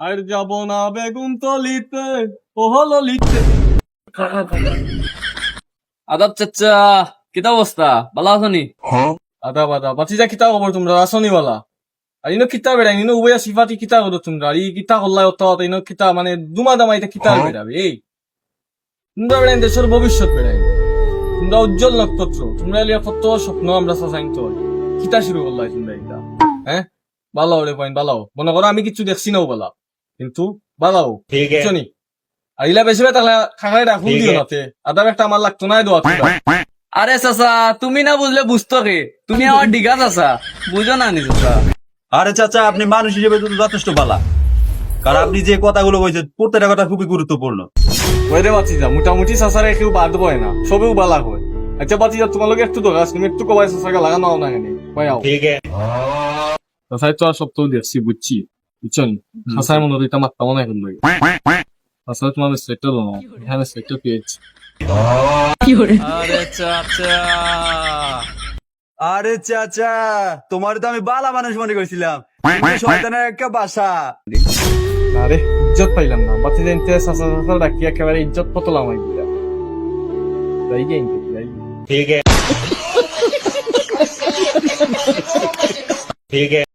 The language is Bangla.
আর যাব না বেগুন তলিতে, ও হলো লিতে। আদাব চাচা, কিতা অবস্থা? ভালো আছো নি? আদা বাদা বাতি যা কিতা খবর তোমরা আসনি বলা। আর ইনো কিতা বেড়াই ইনো উবয়া সিফাতি কিতা করো তোমরা, আর ই কিতা করলাই অত ইনো কিতা মানে দুমা দামাইতে কিতা বেড়াবে এই। তোমরা বেড়াই দেশের ভবিষ্যৎ বেড়াই, তোমরা উজ্জ্বল নক্ষত্র, তোমরা এলিয়া কত স্বপ্ন আমরা সাসাইতে হয়। কিতা শুরু করলাই তোমরা এটা? হ্যাঁ বালাও রে পয়েন্ট বালাও, মনে করো আমি কিছু দেখছি নাও বলা, কিন্তু বালাও বুঝছো নি? আর ইলা বেশি তাহলে খাখাই রাখুন দিও নাতে, আদাব একটা আমার লাগতো না দোয়া তোমরা। আরে চাচা, তুমি না বুঝলে বুঝতো কে? তুমি আমার ডিগা চাচা, বুঝো না নি চাচা? আরে চাচা, আপনি মানুষ হিসেবে তো যথেষ্ট ভালা, কারণ আপনি যে কথাগুলো বলছেন প্রত্যেকটা কথা খুবই গুরুত্বপূর্ণ। ওই রে বাতিজা, মোটামুটি সাসারে কেউ বাদ বয় না, সবেও বালা হয়। আচ্ছা বাতিজা, তোমালোকে একটু দোকাস, তুমি একটু কবাই সাসাকে লাগানো না কেন? কয়াও সাসাই তো আর সব তো দেখছি বুঝছি, বুঝছো নি? সাসাই মনে হইতা মাত্তা মনে এখন লাগে। সাসাই তোমার সেক্টর না, এখানে সেক্টর পেয়েছি। আরে চাচা, আরে চাচা, তোমার তো আমি বালা মানুষ মনে করছিলাম, তুমি তো শয়তানের একটা বাসা। আরে ইজ্জত পাইলাম না, বাতিজা ইনতে সাসা সাসা ডাকি একেবারে ইজ্জত পতলাম হয়ে গিয়া। তাই গে ইনতে তাই। ঠিক আছে।